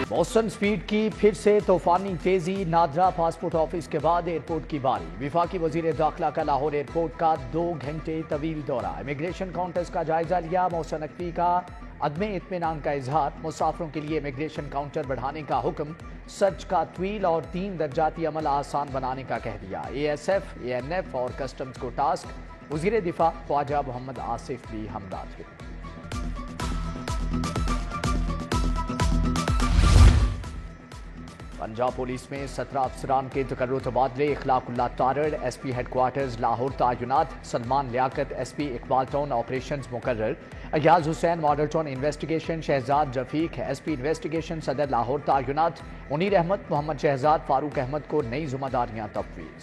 मौसम स्पीड की फिर से तूफानी तेजी। नादरा पासपोर्ट ऑफिस के बाद एयरपोर्ट की बारी। विफाकी वजीर दाखिला का लाहौर एयरपोर्ट का 2 घंटे तवील दौरा। इमिग्रेशन काउंटर्स का जायजा लिया। मौसम नकवी का अदमे इत्मीनान का इजहार। मुसाफिरों के लिए इमिग्रेशन काउंटर बढ़ाने का हुक्म। सर्च का तवील और 3 दर्जाती अमल आसान बनाने का कह दिया। ASF, ANF और कस्टम्स को टास्क। वजीर दिफा ख्वाजा मोहम्मद आसिफ भी हमदर्द थे। पंजाब पुलिस में 17 अफसरान के तकर्रुर तबादले। इखलाकुल्लाह तारड़ SP हेडक्वार्टर्स लाहौर तैनात। Salman Liaquat SP Iqbal town operations मुकर्रर। Ayaz Hussain model town investigation. Shahzad Rafiq SP investigation Sadar Lahore तैनात। मुनीर अहमद मोहम्मद शहजाद फारूक अहमद को नई जिम्मेदारियां तफवीज़।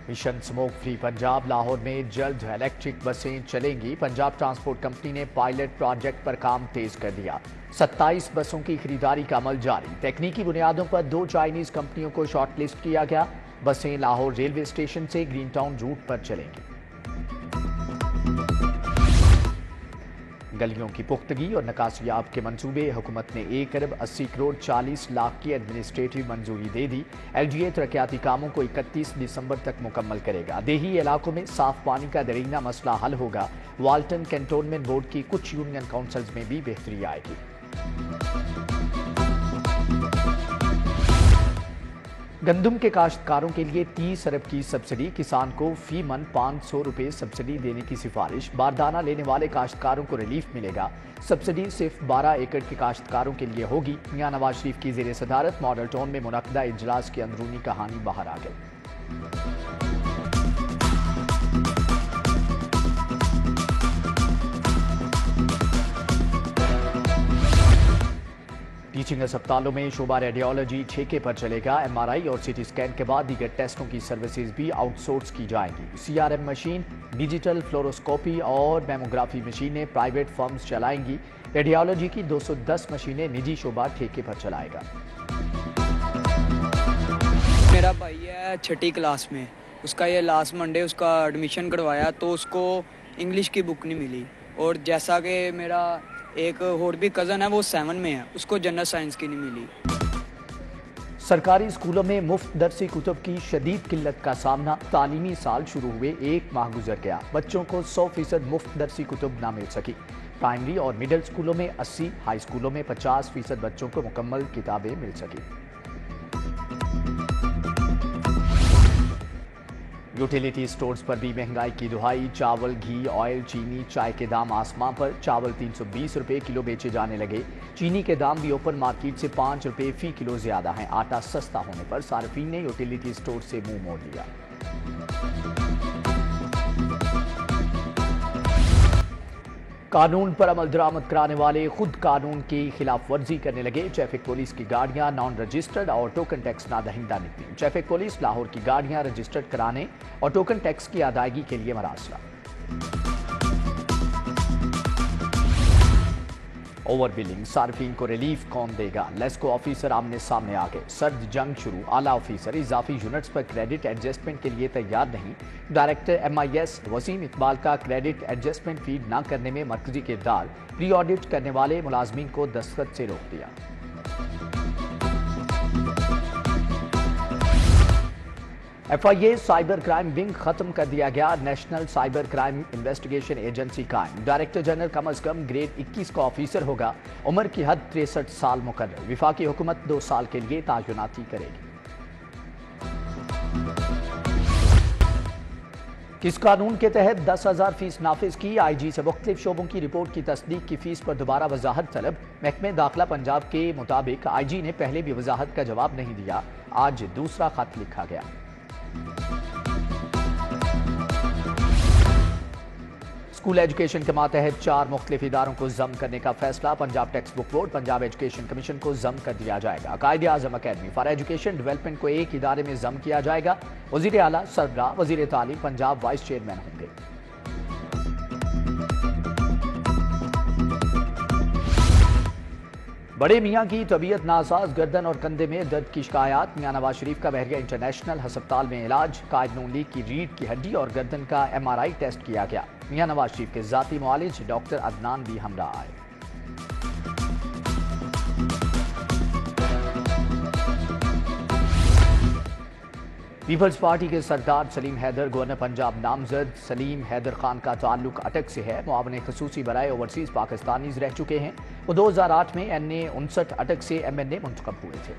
Mission smoke free Punjab. Lahore में जल्द इलेक्ट्रिक बसें चलेंगी। पंजाब ट्रांसपोर्ट कंपनी ने पायलट प्रोजेक्ट पर काम तेज कर दिया। 27 बसों की खरीदारी का अमल जारी। तकनीकी बुनियादों पर 2 चाइनीज कंपनियों को शॉर्टलिस्ट किया गया। बसें लाहौर रेलवे स्टेशन से ग्रीन टाउन रूट पर चलेंगी। गलियों की पुख्तगी और नकासियाब के मंसूबे। हुकूमत ने 1 अरब 80 करोड़ 40 लाख की एडमिनिस्ट्रेटिव मंजूरी दे दी। LGA तरक्याती कामों को 31 दिसंबर तक मुकम्मल करेगा। देही इलाकों में साफ पानी का दरीना मसला हल होगा। वाल्टन कैंटोनमेंट बोर्ड की कुछ यूनियन काउंसिल्स में भी बेहतरी आएगी। गंदम के काश्तकारों के लिए 30 अरब की सब्सिडी। किसान को फी मन 500 रुपए सब्सिडी देने की सिफारिश। बारदाना लेने वाले काश्तकारों को रिलीफ मिलेगा। सब्सिडी सिर्फ 12 एकड़ के काश्तकारों के लिए होगी। मियां नवाज शरीफ की ज़ेर सदारत मॉडल टाउन में मुनक्किदा इजलास की अंदरूनी कहानी बाहर आ गई। टीचिंग अस्पतालों में शोबा रेडियोलॉजी ठेके पर चलेगा। MRI और CT स्कैन के बाद दीगर टेस्टों की सर्विसेज भी आउटसोर्स की जाएंगी। CRM मशीन, डिजिटल फ्लोरोस्कोपी और मेमोग्राफी मशीनें प्राइवेट फर्म्स चलाएंगी। रेडियोलॉजी की 210 मशीनें निजी शोबा ठेके पर चलाएगा। मेरा भाई है 6ठी क्लास में। उसका ये लास्ट मंडे उसका एडमिशन करवाया तो उसको इंग्लिश की बुक नहीं मिली। और जैसा कि मेरा एक और भी कज़न है वो 7 में है, उसको जनरल साइंस की नहीं मिली। सरकारी स्कूलों में मुफ्त दरसी कुतुब की शदीद किल्लत का सामना। तालीमी साल शुरू हुए 1 माह गुजर गया। बच्चों को 100% मुफ्त दरसी कुतुब ना मिल सकी। प्राइमरी और मिडिल स्कूलों में 80, हाई स्कूलों में 50% बच्चों को मुकम्मल किताबें मिल सकी। यूटिलिटी स्टोर्स पर भी महंगाई की दुहाई। चावल, घी, ऑयल, चीनी, चाय के दाम आसमां पर। चावल 320 रुपए किलो बेचे जाने लगे। चीनी के दाम भी ओपन मार्केट से 5 रुपए फी किलो ज्यादा हैं। आटा सस्ता होने पर सार्फिन ने यूटिलिटी स्टोर से मुंह मोड़ लिया। कानून पर अमल दरामद कराने वाले खुद कानून की खिलाफ वर्जी करने लगे। ट्रैफिक पुलिस की गाड़ियां नॉन रजिस्टर्ड और टोकन टैक्स ना दहिंदा निकली। ट्रैफिक पुलिस लाहौर की गाड़ियां रजिस्टर्ड कराने और टोकन टैक्स की अदायगी के लिए मरासला। ओवर बिलिंग, सार्फिन को रिलीफ कौन देगा? लेस्को ऑफिसर आमने सामने आ गए। सर्द जंग शुरू। आला ऑफिसर इजाफी यूनिट्स पर क्रेडिट एडजस्टमेंट के लिए तैयार नहीं। डायरेक्टर MIS वसीम इकबाल का क्रेडिट एडजस्टमेंट फीड न करने में मरकजी किरदार। प्री ऑडिट करने वाले मुलाजमीन को दस्तखत से रोक दिया। FIA साइबर क्राइम विंग खत्म कर दिया गया। National cyber crime investigation agency कायम। डायरेक्टर जनरल कम अज कम ग्रेड 21 का ऑफिसर होगा। उम्र की हद 63 साल मुकर्रर। विफाकी हुकूमत 2 साल के लिए तायुनाती करेगी। किस कानून के तहत 10,000 फीस नाफिज की? IG से मुख्तलिफ शोबों की रिपोर्ट की तस्दीक की फीस पर दोबारा वजाहत तलब। महकमे दाखिला पंजाब के मुताबिक IG ने पहले भी वजाहत का जवाब नहीं दिया। आज दूसरा खत लिखा गया। स्कूल एजुकेशन के मातहत 4 मुख्तलिफ इदारों को जम करने का फैसला। Punjab text book board, Punjab education commission को जम कर दिया जाएगा। कायदे आजम अकेडमी फॉर एजुकेशन डेवलपमेंट को एक इदारे में जम किया जाएगा। वजीर आला सरबराह वजीर तालीम पंजाब वाइस चेयरमैन होंगे। बड़े मियाँ की तबीयत नासाज, गर्दन और कंधे में दर्द की शिकायत। मियाँ नवाज शरीफ का बहरिया इंटरनेशनल हस्पताल में इलाज। कायद नून लीग की रीढ़ की हड्डी और गर्दन का MRI टेस्ट किया गया। मियाँ नवाज शरीफ के जाती मुआलिज डॉक्टर अदनान भी हमरा आए। پیپلز پارٹی کے سردار سلیم حیدر گورنر پنجاب نامزد سلیم حیدر خان کا تعلق اٹک سے ہے۔ معاون خصوصی برائے اوورسیز پاکستانیز رہ چکے ہیں۔ وہ 2008 میں NA 59 اٹک سے MNA منتخب ہوئے تھے۔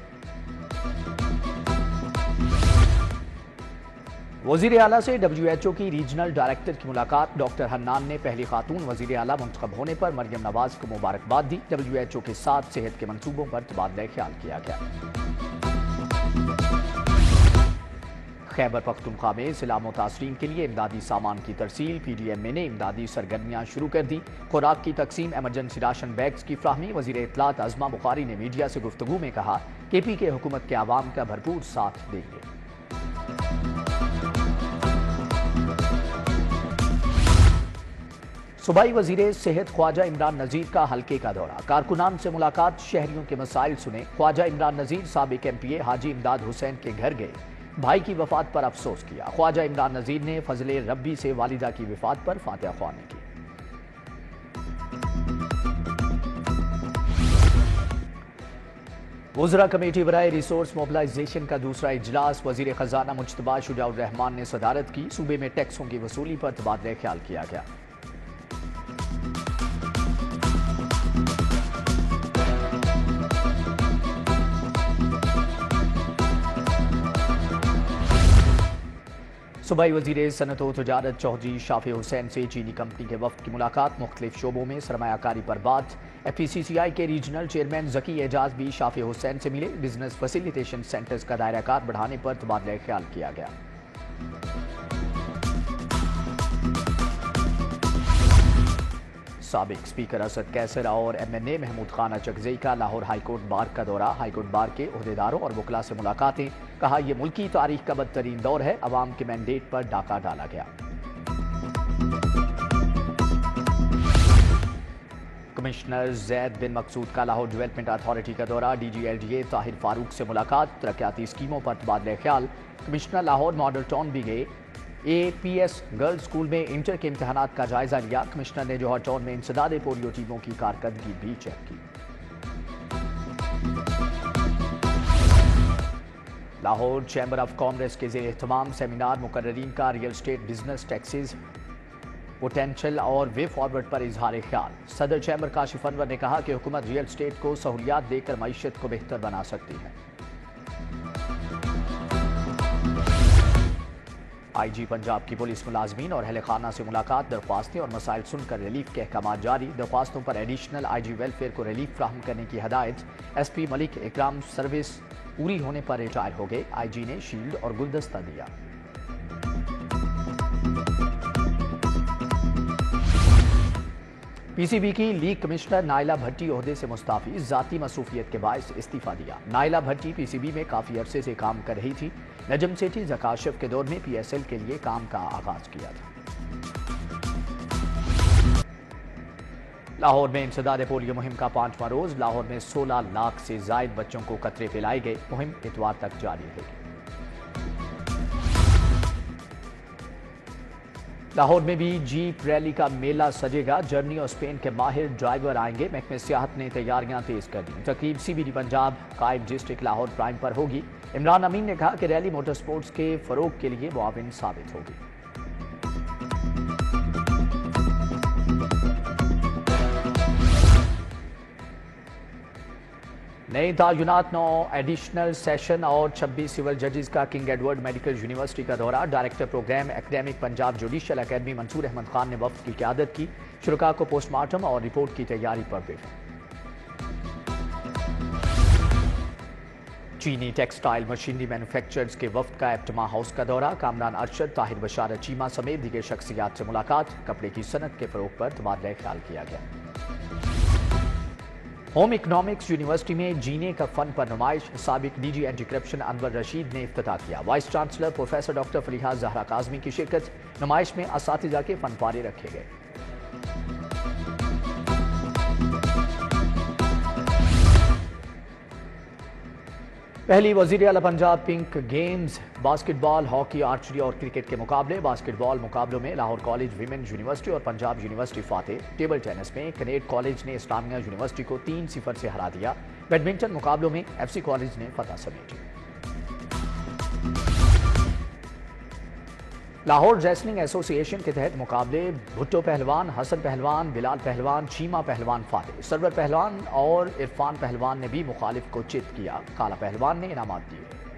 وزیر اعلیٰ سے WHO کی ریجنل ڈائریکٹر کی ملاقات۔ ڈاکٹر حنان نے پہلی خاتون وزیر اعلیٰ منتخب ہونے پر مریم نواز کو مبارکباد دی۔ WHO کے ساتھ صحت کے منصوبوں پر تبادلہ خیال کیا گیا۔ خیبر پختونخوا میں سیلاب متاثرین کے لیے امدادی سامان کی ترسیل۔ PDMA نے امدادی سرگرمیاں شروع کر دی۔ خوراک کی تقسیم، ایمرجنسی راشن بیگز کی فراہمی۔ وزیر اطلاعات عظمہ بخاری نے میڈیا سے گفتگو میں کہا کہ PK حکومت کے عوام کا بھرپور ساتھ دیں گے۔ صوبائی وزیر صحت خواجہ عمران نذیر کا حلقے کا دورہ۔ کارکنان سے ملاقات، شہریوں کے مسائل سنے۔ خواجہ عمران نذیر سابق MPA حاجی امداد حسین کے گھر گئے، بھائی کی وفات پر افسوس کیا۔ خواجہ عمران نذیر نے فضل ربی سے والدہ کی وفات پر فاتحہ خوانی کی۔ وزراء کمیٹی برائے ریسورس موبلائزیشن کا دوسرا اجلاس۔ وزیر خزانہ مجتبیٰ شجاع الرحمان نے صدارت کی۔ صوبے میں ٹیکسوں کی وصولی پر تبادلہ خیال کیا گیا۔ صوبائی وزیر صنعت و تجارت چودھری شافع حسین سے چینی کمپنی کے وفد کی ملاقات۔ مختلف شعبوں میں سرمایہ کاری پر بات۔ FPCCI کے ریجنل چیئرمین ذکی اعجاز بھی شافع حسین سے ملے۔ بزنس فیسیلیٹیشن سینٹرز کا دائرہ کار بڑھانے پر تبادلہ خیال کیا گیا۔ سابق اسپیکر اسد کیسر اور MNA محمود خان اچکزئی کا لاہور ہائی کورٹ بار کا دورہ۔ ہائی کورٹ بار کے عہدیداروں اور وکلاء سے ملاقاتیں۔ کہا یہ ملکی تاریخ کا بدترین دور ہے، عوام کے مینڈیٹ پر ڈاکہ ڈالا گیا۔ کمشنر زید بن مقصود کا لاہور ڈیولپمنٹ اتھارٹی کا دورہ۔ DG LDA طاہر فاروق سے ملاقات، ترقیاتی اسکیموں پر تبادلہ خیال۔ کمشنر لاہور ماڈل ٹاؤن بھی گئے۔ APS گرلز اسکول میں انٹر کے امتحانات کا جائزہ لیا۔ کمشنر نے جوہر ٹاؤن میں انسداد پولیو ٹیموں کی کارکردگی بھی چیک کی۔ لاہور چیمبر آف کامرس کے زیر اہتمام سیمینار۔ مقررین کا real estate business taxes potential اور وے فارورڈ پر اظہار خیال۔ صدر چیمبر کاشف انور نے کہا کہ حکومت ریئل اسٹیٹ کو سہولیات دے کر معیشت کو بہتر بنا سکتی ہے۔ IG پنجاب کی پولیس ملازمین اور اہل خانہ سے ملاقات۔ درخواستیں اور مسائل سن کر ریلیف کے احکامات جاری۔ درخواستوں پر ایڈیشنل IG ویلفیئر کو ریلیف فراہم کرنے کی ہدایت۔ SP ملک اکرام سروس پوری ہونے پر ریٹائر ہو گئے۔ IG نے شیلڈ اور گلدستہ دیا۔ PCB کی لیگ کمشنر نائلہ بھٹی عہدے سے مستعفی۔ ذاتی مصروفیت کے باعث استعفیٰ دیا۔ نائلہ بھٹی PCB میں کافی عرصے سے کام کر رہی تھی۔ نجم سیٹھی زکاشف کے دور میں PSL کے لیے کام کا آغاز کیا تھا۔ لاہور میں انسداد پولیو مہم کا 5واں روز۔ لاہور میں 16 لاکھ سے زائد بچوں کو قطرے پلائے گئے۔ مہم اتوار تک جاری رہے گی۔ لاہور میں بھی جیپ ریلی کا میلہ سجے گا۔ جرمنی اور اسپین کے ماہر ڈرائیور آئیں گے۔ محکمہ سیاحت نے تیاریاں تیز کر دی۔ تقریب CBD پنجاب قائد ڈسٹرکٹ لاہور پرائم پر ہوگی۔ عمران امین نے کہا کہ ریلی موٹر سپورٹس کے فروغ کے لیے معاون ثابت ہوگی۔ نئے تعینات 9 ایڈیشنل سیشن اور 26 سول ججز کا کنگ ایڈورڈ میڈیکل یونیورسٹی کا دورہ۔ Director programme academic Punjab judicial academy Mansoor Ahmad Khan نے وفد کی قیادت کی۔ شرکاء کو پوسٹ مارٹم اور رپورٹ کی تیاری پر بریفنگ۔ چینی ٹیکسٹائل مشینری مینوفیکچررز کے وفد کا اپٹما ہاؤس کا دورہ۔ کامران ارشد، طاہر بشارت چیمہ سمیت دیگر شخصیات سے ملاقات۔ کپڑے کی صنعت کے فروغ پر تبادلہ خیال کیا گیا۔ ہوم اکنامکس یونیورسٹی میں جینے کا فن پر نمائش۔ سابق DG anti corruption Anwar Rashid نے افتتاح کیا۔ Vice chancellor professor doctor Faliha Zahra Kazmi کی شرکت۔ نمائش میں اساتذہ کے فن پارے رکھے گئے۔ پہلی وزیر اعلیٰ پنجاب پنک گیمز باسکٹ بال، ہاکی، آرچری اور کرکٹ کے مقابلے۔ باسکٹ بال مقابلوں میں لاہور کالج ویمن یونیورسٹی اور پنجاب یونیورسٹی فاتح۔ ٹیبل ٹینس میں کنیڈ کالج نے اسلامیہ یونیورسٹی کو 3-0 سے ہرا دیا۔ بیڈمنٹن مقابلوں میں FC کالج نے فتح سمیٹی۔ لاہور ریسلنگ ایسوسی ایشن کے تحت مقابلے بھٹو پہلوان، حسن پہلوان، بلال پہلوان، چیمہ پہلوان فاتح، سرور پہلوان اور عرفان پہلوان نے بھی مخالف کو چت کیا۔ کالا پہلوان نے انعامات دیے۔